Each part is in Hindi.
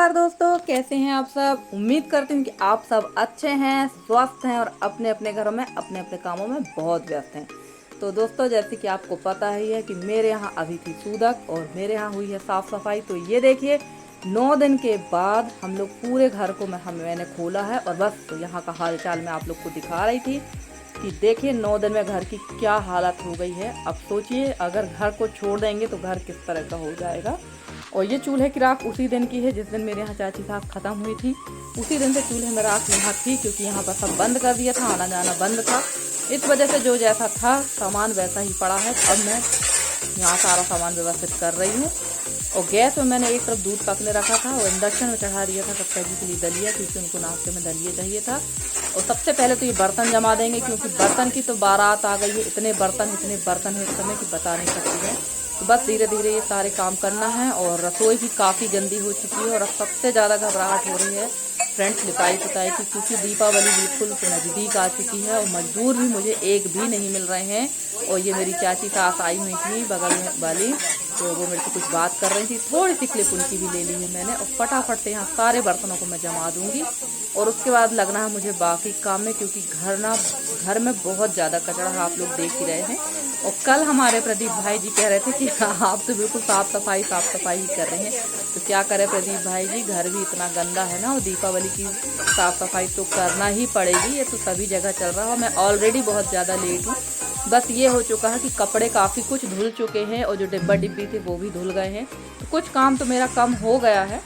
नमस्कार दोस्तों, कैसे हैं आप सब। उम्मीद करती हूँ कि आप सब अच्छे हैं, स्वस्थ हैं और अपने अपने घरों में अपने अपने कामों में बहुत व्यस्त हैं। तो दोस्तों, जैसे कि आपको पता ही है कि मेरे यहाँ अभी थी सूदक और मेरे यहाँ हुई है साफ सफाई। तो ये देखिए, 9 दिन के बाद हम लोग पूरे घर को मैंने खोला है और बस तो यहाँ का हाल चाल मैं आप लोग को दिखा रही थी कि देखिए 9 दिन में घर की क्या हालत हो गई है। अब सोचिए, अगर घर को छोड़ देंगे तो घर किस तरह का हो जाएगा। और ये चूल्हे की राख उसी दिन की है जिस दिन मेरे यहाँ चाची साहब ख़त्म हुई थी। उसी दिन से चूल्हे में राख यहाँ थी, क्योंकि यहाँ पर सब बंद कर दिया था, आना जाना बंद था। इस वजह से जो जैसा था सामान वैसा ही पड़ा है। अब मैं यहाँ सारा सामान व्यवस्थित कर रही हूँ। और गैस में मैंने एक तरफ दूध पकने रखा था और इंडक्शन में चढ़ा दिया था कक्का जी के लिए दलिया, क्योंकि उनको नाश्ते में दलिया चाहिए था। और सबसे पहले तो ये बर्तन जमा देंगे, क्योंकि बर्तन की तो बारात आ गई है। इतने बर्तन है इस समय कि बता नहीं सकती है। तो बस धीरे धीरे ये सारे काम करना है। और रसोई भी काफ़ी गंदी हो चुकी है और अब सबसे ज़्यादा घबराहट हो रही है फ्रेंड्स लिपाई पुताई की, क्योंकि दीपावली बिल्कुल नज़दीक आ चुकी है और मजदूर भी मुझे एक भी नहीं मिल रहे हैं। और ये मेरी चाची सास आई हुई थी बगल में वाली, तो वो मेरे से कुछ बात कर रही थी। थोड़ी सी क्लिप उनकी भी ले ली है मैंने। और फटाफट से यहाँ सारे बर्तनों को मैं जमा दूंगी और उसके बाद लगना है मुझे बाकी काम में, क्योंकि घर में बहुत ज़्यादा कचरा है, आप लोग देख ही रहे हैं। और कल हमारे प्रदीप भाई जी कह रहे थे कि आप तो बिल्कुल साफ़ सफाई ही कर रहे हैं। तो क्या करें प्रदीप भाई जी, घर भी इतना गंदा है ना, और दीपावली की साफ़ सफाई तो करना ही पड़ेगी। ये तो सभी जगह चल रहा है। मैं ऑलरेडी बहुत ज़्यादा लेट हूँ। बस ये हो चुका है कि कपड़े काफ़ी कुछ धुल चुके हैं और जो डिब्बा डिब्बी थे वो भी धुल गए हैं। तो कुछ काम तो मेरा कम हो गया है,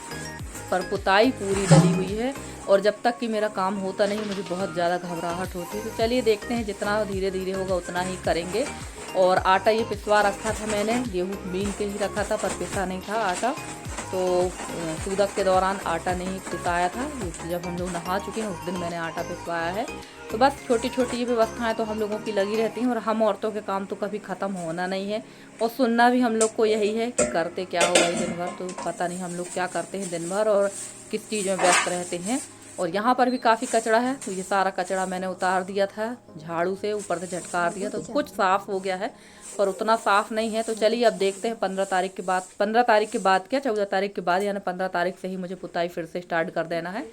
पर पुताई पूरी डली हुई है। और जब तक कि मेरा काम होता नहीं मुझे बहुत ज़्यादा घबराहट होती है। तो चलिए देखते हैं, जितना धीरे धीरे होगा उतना ही करेंगे। और आटा ये पिसवा रखा था मैंने, गेहूँ बीन के ही रखा था, पर पिसा नहीं था आटा। तो सूदक के दौरान आटा नहीं पिसाया था। जब हम लोग नहा चुके हैं उस दिन मैंने आटा पिसवाया है। तो बस छोटी छोटी ये व्यवस्थाएं तो हम लोगों की लगी रहती हैं। और हम औरतों के काम तो कभी ख़त्म होना नहीं है। और सुनना भी हम लोग को यही है कि करते क्या हो भाई दिन भर। तो पता नहीं हम लोग क्या करते हैं दिन भर और किस चीज़ में व्यस्त रहते हैं। और यहाँ पर भी काफ़ी कचरा है, तो ये सारा कचरा मैंने उतार दिया था झाड़ू से, ऊपर से झटकार दिया, तो कुछ साफ़ हो गया है, पर उतना साफ़ नहीं है। तो चलिए अब देखते हैं 15 तारीख के बाद, 15 तारीख के बाद क्या 14 तारीख के बाद, यानी 15 तारीख से ही मुझे पुताई फिर से स्टार्ट कर देना है।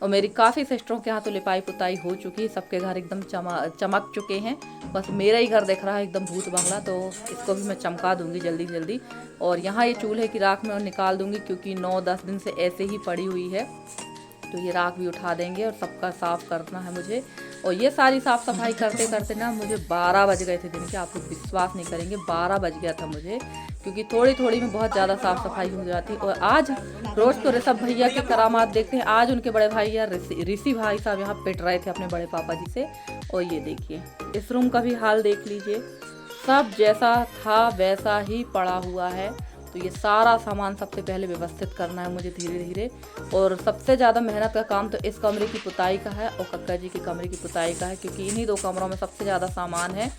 और मेरी काफ़ी सिस्टरों के यहाँ तो लिपाई पुताई हो चुकी है, सबके घर एकदम चमक चुके हैं। बस मेरा ही घर दिख रहा है एकदम भूत बंगला, तो इसको भी मैं चमका दूंगी जल्दी जल्दी। और यहाँ ये चूल्हे की राख मैं निकाल दूंगी, क्योंकि 9-10 दिन से ऐसे ही पड़ी हुई है। तो ये राख भी उठा देंगे और सबका साफ़ करना है मुझे। और ये सारी साफ़ सफाई करते करते ना मुझे 12 बज गए थे दिन के। आप लोग विश्वास नहीं करेंगे, 12 बज गया था मुझे, क्योंकि थोड़ी थोड़ी में बहुत ज़्यादा साफ़ सफाई हो जाती। और आज रोज़ तो ऋषभ भैया के करामात देखते हैं, आज उनके बड़े भाई या ऋषि भाई साहब यहाँ पिट रहे थे अपने बड़े पापा जी से। और ये देखिए, इस रूम का भी हाल देख लीजिए, सब जैसा था वैसा ही पड़ा हुआ है। तो ये सारा सामान सबसे पहले व्यवस्थित करना है मुझे धीरे धीरे। और सबसे ज़्यादा मेहनत का काम तो इस कमरे की पुताई का है और कक्का जी के कमरे की पुताई का है, क्योंकि इन्हीं 2 कमरों में सबसे ज़्यादा सामान है।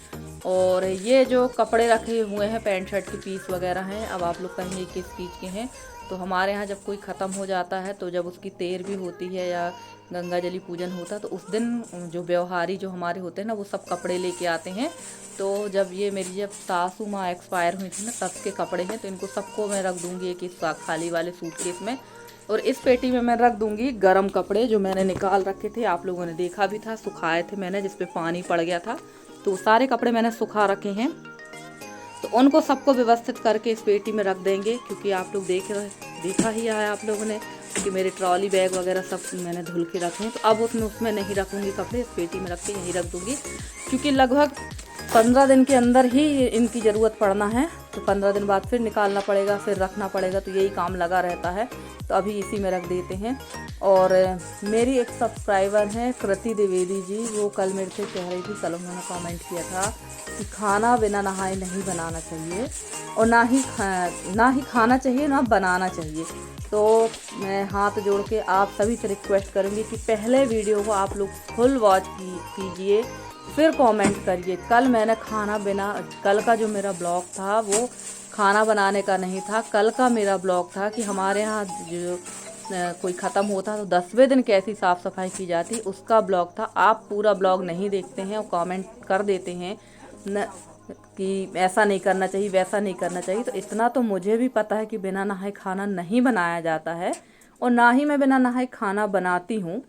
और ये जो कपड़े रखे हुए हैं, पैंट शर्ट के पीस वगैरह हैं, अब आप लोग कहेंगे किस चीज़ के हैं। तो हमारे यहाँ जब कोई ख़त्म हो जाता है, तो जब उसकी तेर भी होती है या गंगा जली पूजन होता है, तो उस दिन जो व्यवहारी जो हमारे होते हैं ना, वो सब कपड़े लेके आते हैं। तो जब जब सासू माँ एक्सपायर हुई थी ना, तब के कपड़े हैं, तो इनको सबको मैं रख दूँगी एक इस खाली वाले सूटकेस में। और इस पेटी में मैं रख दूँगी गर्म कपड़े जो मैंने निकाल रखे थे, आप लोगों ने देखा भी था, सुखाए थे मैंने, जिस पे पानी पड़ गया था। तो सारे कपड़े मैंने सुखा रखे हैं, तो उनको सबको व्यवस्थित करके इस पेटी में रख देंगे। क्योंकि आप लोग देखा ही है आप लोगों ने कि मेरे ट्रॉली बैग वगैरह सब मैंने धुल के रखे हैं। तो अब उसमें नहीं रखूँगी कपड़े, इस पेटी में रख के यहीं रख दूँगी, क्योंकि लगभग 15 दिन के अंदर ही इनकी ज़रूरत पड़ना है। तो 15 दिन बाद फिर निकालना पड़ेगा, फिर रखना पड़ेगा, तो यही काम लगा रहता है। तो अभी इसी में रख देते हैं। और मेरी एक सब्सक्राइबर हैं कृति द्विवेदी जी, वो कल मेरे से कह रही थी, कल उन्होंने कमेंट किया था कि खाना बिना नहाए नहीं बनाना चाहिए, और ना ही खाना चाहिए ना बनाना चाहिए। तो मैं हाथ जोड़ के आप सभी से रिक्वेस्ट करूँगी कि पहले वीडियो को आप लोग फुल वॉच कीजिए, फिर कमेंट करिए। कल का जो मेरा ब्लॉग था वो खाना बनाने का नहीं था, कल का मेरा ब्लॉग था कि हमारे यहाँ जो कोई ख़त्म होता तो 10वें दिन कैसी साफ़ सफाई की जाती, उसका ब्लॉग था। आप पूरा ब्लॉग नहीं देखते हैं और कमेंट कर देते हैं न कि ऐसा नहीं करना चाहिए, वैसा नहीं करना चाहिए। तो इतना तो मुझे भी पता है कि बिना नहाए खाना नहीं बनाया जाता है। और ना ही मैं बिना नहाए खाना बनाती हूँ।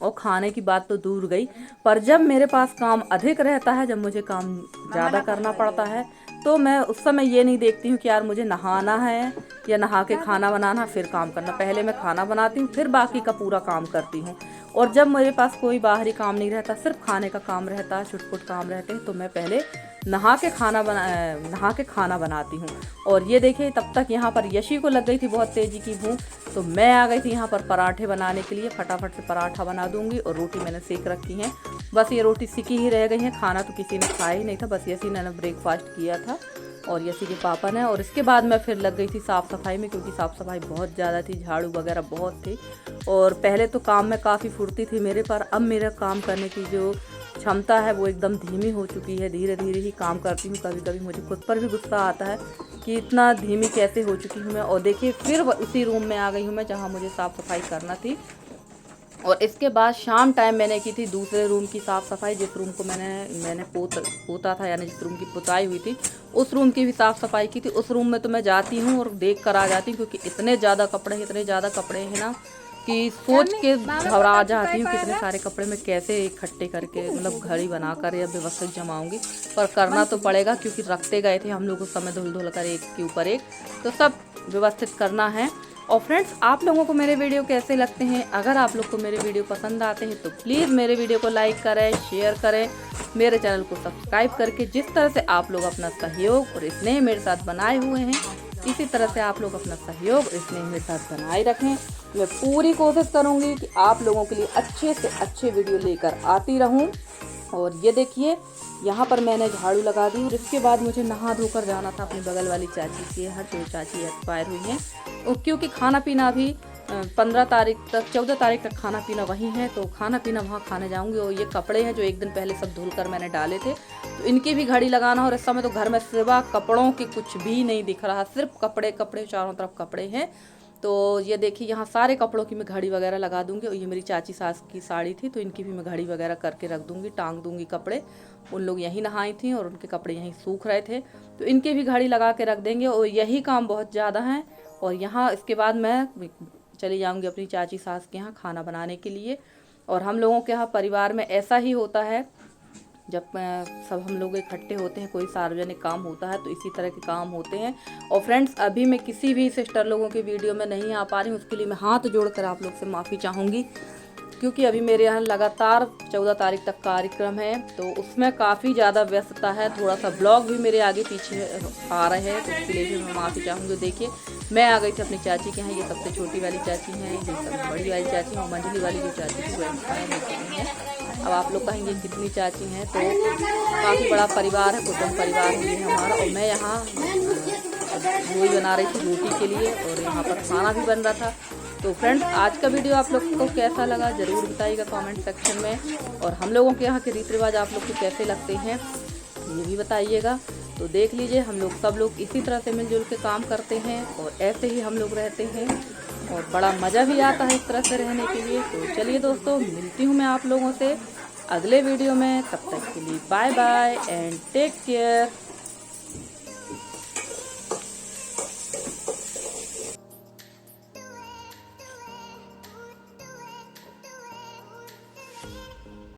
और खाने की बात तो दूर गई, पर जब मेरे पास काम अधिक रहता है, जब मुझे काम ज़्यादा करना पड़ता है, तो मैं उस समय ये नहीं देखती हूँ कि यार मुझे नहाना है या नहा के खाना बनाना फिर काम करना। पहले मैं खाना बनाती हूँ, फिर बाकी का पूरा काम करती हूँ। और जब मेरे पास कोई बाहरी काम नहीं रहता, सिर्फ खाने का काम रहता है, छुटपुट काम रहते हैं, तो मैं पहले नहा के खाना बनाती हूँ। और ये देखिए, तब तक यहाँ पर यशी को लग गई थी बहुत तेज़ी की भूख, तो मैं आ गई थी यहाँ पर पराठे बनाने के लिए। फटाफट से पराठा बना दूंगी। और रोटी मैंने सेक रखी है, बस ये रोटी सिकी ही रह गई है। खाना तो किसी ने खाया ही नहीं था, बस यसी ने ब्रेकफास्ट किया था और यसी के पापा ने। और इसके बाद मैं फिर लग गई थी साफ़ सफाई में, क्योंकि साफ़ सफाई बहुत ज़्यादा थी, झाड़ू वगैरह बहुत थी। और पहले तो काम में काफ़ी फुर्ती थी मेरे पर, अब मेरा काम करने की जो क्षमता है वो एकदम धीमी हो चुकी है। धीरे धीरे ही काम करती हूँ। कभी कभी मुझे खुद पर भी गुस्सा आता है कि इतना धीमी कैसे हो चुकी हूँ मैं। और देखिए, फिर उसी रूम में आ गई हूँ मैं जहाँ मुझे साफ़ सफाई करना थी। और इसके बाद शाम टाइम मैंने की थी दूसरे रूम की साफ़ सफाई, जिस रूम को मैंने पोता था, यानी जिस रूम की पुताई हुई थी, उस रूम की भी साफ़ सफाई की थी। उस रूम में तो मैं जाती हूँ और देख कर आ जाती हूँ, क्योंकि इतने ज़्यादा कपड़े हैं ना कि सोच के घबरा जाती हूँ कितने सारे कपड़े मैं कैसे इकट्ठे करके, मतलब घड़ी बनाकर या व्यवस्थित जमाऊंगी। पर करना तो पड़ेगा, क्योंकि रखते गए थे हम लोग उस समय धुल धुल कर एक के ऊपर एक, तो सब व्यवस्थित करना है। और फ्रेंड्स, आप लोगों को मेरे वीडियो कैसे लगते हैं? अगर आप लोग को मेरे वीडियो पसंद आते हैं तो प्लीज़ मेरे वीडियो को लाइक करें, शेयर करें, मेरे चैनल को सब्सक्राइब करके। जिस तरह से आप लोग अपना सहयोग और स्नेह मेरे साथ बनाए हुए हैं, इसी तरह से आप लोग अपना सहयोग और स्नेह मेरे साथ बनाए रखें। मैं पूरी कोशिश करूँगी कि आप लोगों के लिए अच्छे से अच्छे वीडियो लेकर आती रहूँ। और ये देखिए, यहाँ पर मैंने झाड़ू लगा दी। और इसके बाद मुझे नहा धोकर जाना था अपनी बगल वाली चाची के यहाँ, जो चाची एक्सपायर हुई हैं। क्योंकि खाना पीना अभी 15 तारीख तक, 14 तारीख तक खाना पीना वहीं है, तो खाना पीना वहाँ खाने जाऊँगी। और ये कपड़े हैं जो एक दिन पहले सब धुल कर मैंने डाले थे, तो इनकी भी घड़ी लगाना। और इस समय तो घर में सिवा कपड़ों की कुछ भी नहीं दिख रहा, सिर्फ कपड़े कपड़े, चारों तरफ कपड़े हैं। तो ये देखिए, यहाँ सारे कपड़ों की मैं घड़ी वगैरह लगा दूंगी। और ये मेरी चाची सास की साड़ी थी, तो इनकी भी मैं घड़ी वगैरह करके रख दूंगी, टांग दूंगी कपड़े। उन लोग यहीं नहाई थी और उनके कपड़े यहीं सूख रहे थे, तो इनके भी घड़ी लगा के रख देंगे। और यही काम बहुत ज़्यादा है। और यहाँ इसके बाद मैं चली जाऊँगी अपनी चाची सास के यहाँ खाना बनाने के लिए। और हम लोगों के यहाँ परिवार में ऐसा ही होता है, जब सब हम लोग इकट्ठे होते हैं, कोई सार्वजनिक काम होता है, तो इसी तरह के काम होते हैं। और फ्रेंड्स, अभी मैं किसी भी सिस्टर लोगों की वीडियो में नहीं आ पा रही हूँ, उसके लिए मैं हाथ जोड़कर आप लोग से माफ़ी चाहूँगी, क्योंकि अभी मेरे यहाँ लगातार 14 तारीख तक कार्यक्रम है, तो उसमें काफ़ी ज़्यादा व्यस्तता है। थोड़ा सा ब्लॉग भी मेरे आगे पीछे आ रहे हैं, तो उसके लिए भी मैं माफ़ी चाहूँगी। देखिए, मैं आ गई थी अपनी चाची के यहाँ। ये सबसे छोटी वाली चाची हैं, ये सबसे बड़ी वाली चाची हैं, और मंझली वाली जो चाची थी वो एक्सपायर हो चुकी हैं। अब आप लोग कहेंगे कितनी चाची हैं, तो काफ़ी बड़ा परिवार है, कुटुंब परिवार है हमारा। और मैं यहाँ वही बना रही थी रोटी के लिए, और यहाँ पर खाना भी बन रहा था। तो फ्रेंड्स, आज का वीडियो आप लोग को कैसा लगा ज़रूर बताइएगा कमेंट सेक्शन में। और हम लोगों के यहाँ के रीति रिवाज आप लोग को कैसे लगते हैं ये भी बताइएगा। तो देख लीजिए, हम लोग सब लोग इसी तरह से मिलजुल के काम करते हैं, और ऐसे ही हम लोग रहते हैं, और बड़ा मज़ा भी आता है इस तरह से रहने के लिए। तो चलिए दोस्तों, मिलती हूँ मैं आप लोगों से अगले वीडियो में। तब तक के लिए bye bye and take care.